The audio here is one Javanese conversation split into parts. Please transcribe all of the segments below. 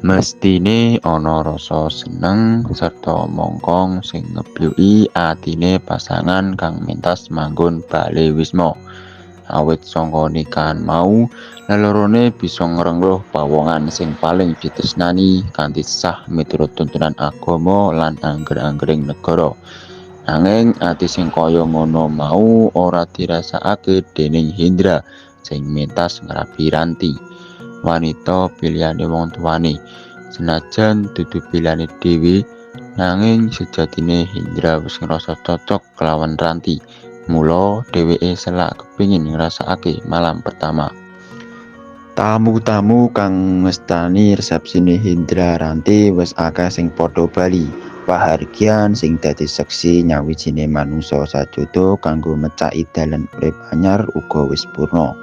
Mestine ana rasa seneng sarta mongkong sing ngebyuki atine pasangan kang mentas manggon bale wisma. Awit saka nikahan mau, lelorone bisa ngrengluh pawongan sing paling ditresnani kanthi sah miturut tuntunan agama lan angger-anggering negara. Nanging ati sing kaya ngono mau ora dirasakake dening Hendra sing mentas ngrabi Ranti. Wanita pilihane wong tuane. Senajan dudu pilihane dhewe, nanging sejatine Hendra wis ngrasa cocok kelawan Ranti. Mula dheweke selak kepingin ngrasakake malam pertama. Tamu-tamu kang ngestani resepsine Hendra Ranti wis akeh sing padha bali. Pahargyan sing dadi seksi nyawijine manungsa sajodo kanggo mecaki dalan urip anyar uga wis purna.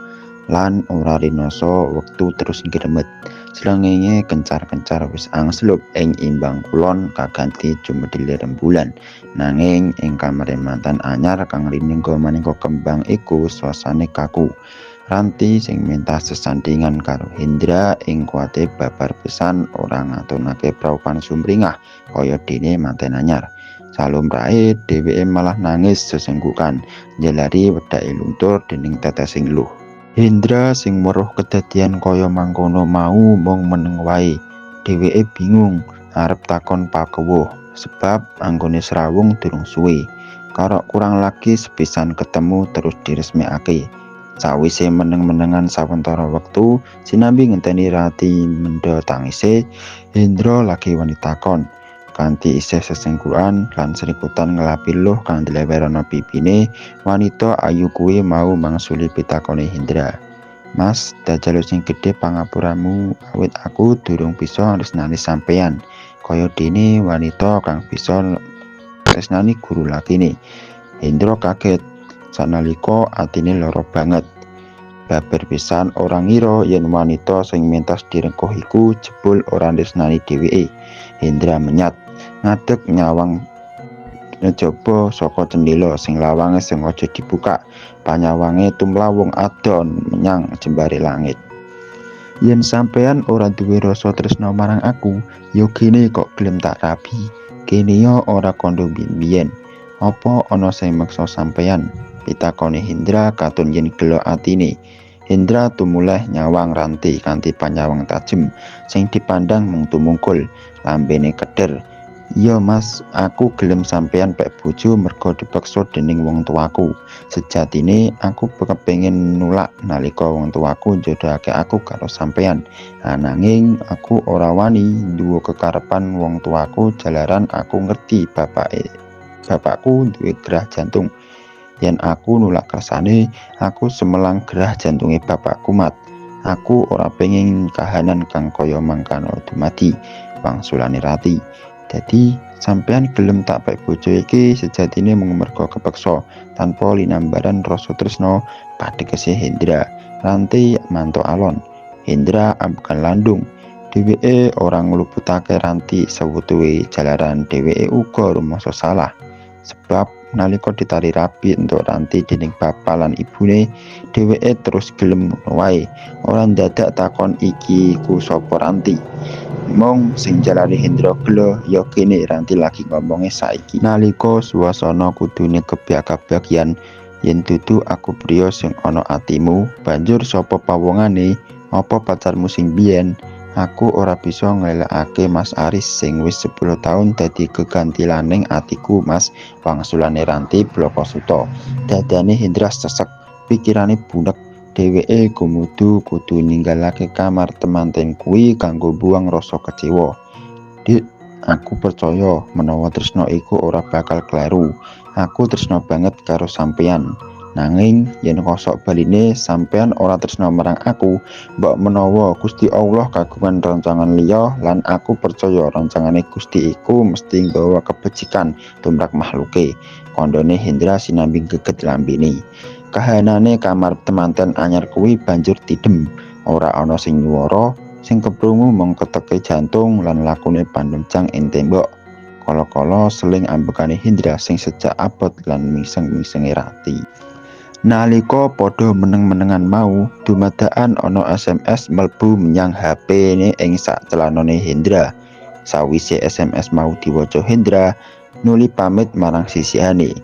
Lan ora rinoso wektu terus ngremet. Srengenge kencar-kencar wis angslup ing imbang kulon kaganti jumedhile rembulan. Nanging ing kamare mantan anyar kang rinengga maneka kembang iku suasane kaku. Ranti sing mentas sesandingan karo Hendra ing kuwate babar pisan ora ngatunake praupan sumringah kaya dene manten anyar. Salumrahe dheweke malah nangis sesenggukan, njelari wedake luntur dening tetesing luh. Hendra sing weruh kedadian kaya mangkono mau mung meneng wae. Dheweke bingung arep takon pakewuh sebab anggone srawung durung suwe. Karok kurang lagi sepisan ketemu terus diresmekake. Sawise meneng-menengan sawentara wektu, sinambi ngenteni Rati mendha tangise, Hendra lagi wani takon. Kanthi isih sesenggukan lan serikutan ngelapi luh kang dilewerana pipine, wanita ayu kuwi mau mangsuli pitakone Hendra. Mas, dajal sing gedhe pangapuramu awit aku durung bisa nresnani sampeyan. Kaya dene wanita kang bisa tresnani guru lakine. Hendra kaget sanalika atine lara banget. Babar pisan ora ngira yen wanita sing mentas direngkuh iku jebul ora tresnani dheweke. Hendra menyat, ngadeg nyawang njaba saka cendela sing lawange sengaja dibuka. Panyawange tumlawung adon menyang jembare langit. Yen sampeyan ora duwe rasa tresna marang aku, ya gene kok gelem tak rabi. Kene yo ora kandha biyen-biyen. Apa ana sing meksa sampeyan? Pitakone Hendra katun yen gelo atine. Hendra tumuleh nyawang Ranti kanthi panyawang tajem sing dipandang mung tumungkul, lambene keder. Iya mas, aku gelem sampeyan pek bojo merga dipaksa dening wong tuaku. Sejatine aku kepengin nulak nalika wong tuaku njodohake aku karo sampeyan. Ananging aku ora wani duwe kekarepan wong tuaku jalaran aku ngerti bapakku duwe gerah jantung. Yen aku nulak kersane, aku semelang gerah jantunge bapakku mat. Aku ora pengin kahanan kang kaya mangkana dumadi, wangsulane Rati. Dadi sampeyan gelem tak pek bojo iki sejatine mung merga kepeksa tanpa linambaran rasa tresna, padhekese Hendra. Ranti mantuk alon. Hendra ambekan landung. Dheweke ora ngluputake Ranti sewutuhe jalaran dheweke uga rumangsa salah. Sebab nalika ditari rapi entuk Ranti dening bapak lan ibune, dheweke terus gelem ngono wae. Ora ndadak takon iki ku sapa Ranti. Mong sing jalari Hendra gelo ya kene Ranti lagi ngomonge saiki. Nalika suasana kudune kebyak-kabyakan, yen dudu aku priya sing ana atimu, banjur sapa pawongane? Apa pacarmu sing biyen? Aku ora bisa ngelakake Mas Aris sing wis 10 tahun dadi gegantilaning atiku Mas, wangsulane Ranti bloko-suta. Dadane Hendra sesek, pikirane bunek. Dheweke kudu ninggalake kamar temanten kuwi kanggo buang rasa kecewa. Dik, aku percaya menawa tresna iku ora bakal kleru. Aku tresna banget karo sampeyan. Nanging yen kosok baline sampeyan ora tresna marang aku, mbok menawa Gusti Allah kagungan rancangan liya lan aku percaya rancangane Gusti iku mesti nggawa kebajikan tumrap makhluke. Kandhane Hendra sinambi geget lambene. Kahanane kamar temanten anyar kuwi banjur tidem, ora ana sing nyuwara, sing keprungu mung keteke jantung lan lakune pandemjang ing tembok. Kala-kala seling ambekane Hendra sing sejak abot lan miseng-misenge Rati. Nalika padha meneng-menengan mau, dumadakan ana SMS mlebu menyang HP-ne ing sak celanane Hendra. Sawise SMS mau diwaca Hendra, nuli pamit marang sisihane.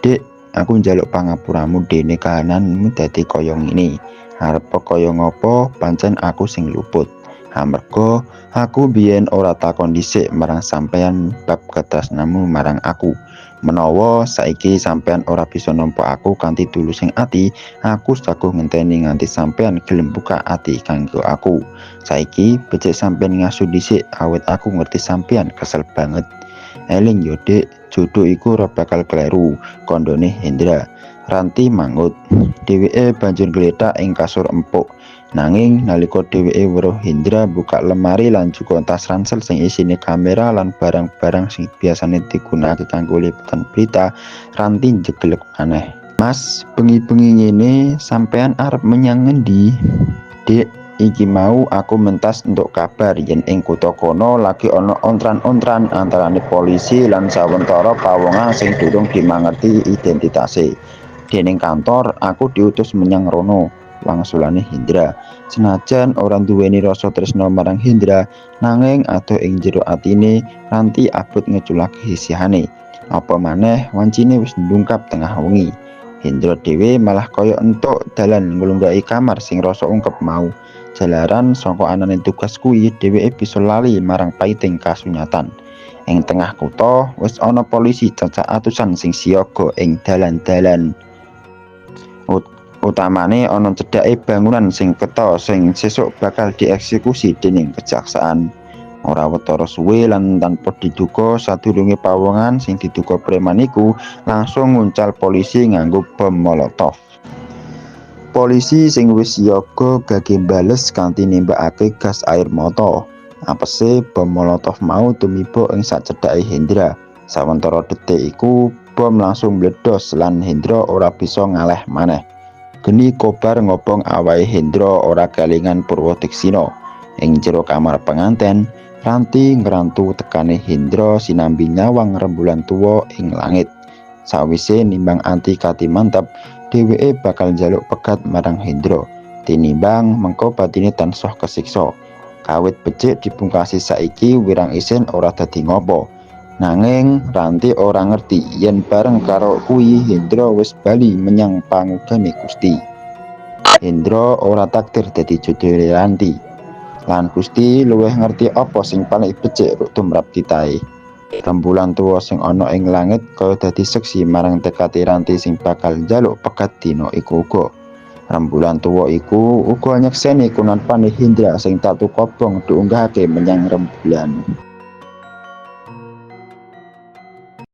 "Dik, aku njaluk pangapuramu dene kahananmu dadi kaya ngene. Arep kaya ngapa pancen aku sing luput. Amarga aku biyen ora takon dhisik marang sampeyan bab katresnamu marang aku. Menawa saiki sampeyan ora bisa nampa aku kanthi tulusing ati, aku saguh ngenteni nganti sampeyan gelem buka ati kanggo aku. Saiki becik sampeyan ngaso dhisik awit aku ngerti sampeyan kesel banget. Eling yo Dik, jodoh iku ora bakal kleru," kandhane Hendra. Ranti mangut. Dheweke banjur gletak ing kasur empuk. Nanging nalika dheweke weruh Hendra buka lemari lan juga tas ransel sing isine kamera lan barang-barang sing biasane digunakake kanggo liputan berita, Ranti njeglek maneh. "Mas, bengi-bengi ngene sampean arep menyang ngendi?" "Dik, iki mau aku mentas entuk kabar yen ing kutha kono lagi ana ontran-ontran antarane polisi lan sawetara pawongan sing durung dimangerti identitase. Dening kantor aku diutus menyang rono," wangsulane Hendra. Senajan ora duweni rasa tresna marang Hendra, nanging adoh ing jero atine Ranti abot ngeculake sisihane. Apa maneh wancine wis ndungkap tengah wengi. Hendra dhewe malah kaya entuk dalan nglunggaki kamar sing rasa ungkep mau. Jalaran saka anane tugas kuwi dheweke bisa lali marang paiting kasunyatan. Ing tengah kutha wis ana polisi cacak atusan sing siaga ing dalan-dalan. Utamane ana cedhake bangunan sing ketha sing sesuk bakal dieksekusi dening kejaksaan. Ora wetara suwe lan tanpa diduga sadurunge pawongan sing diduga preman iku langsung nguncal polisi nganggo bom molotov. Polisi sing wis siaga gage mbales kanthi nembakake gas air mata. Apese bom molotov mau tumiba ing sacedhake Hendra. Sawentara detik iku bom langsung mledos lan Hendra ora bisa ngaleh maneh. Geni kobar ngobong awake Hendra ora kelingan Purwodiksina. Ing jero kamar penganten, Ranti ngrantu tekane Hendra sinambi nyawang rembulan tuwa ing langit. Sawise nimbang anti kati mantep, dheweke bakal njaluk pegat marang Hendra. Tinimbang mengko batine tansah kesiksa. Kawit becik dipungkasi saiki wirang isin ora dadi ngopo. Nanging Ranti ora ngerti yen bareng karo kuwi Hendra wis bali menyang pangugane Gusti. Hendra ora takdir dadi jodhone Ranti. Lan Gusti luwih ngerti apa sing paling becik tumrap titahe. Rembulan tuwa sing ana ing langit kaya dadi seksi marang tekade Ranti sing bakal njaluk pegat dina iku uga. Rembulan tuwa iku uga nyekseni kunanpane Hendra sing tatu kobong diunggahake menyang rembulan.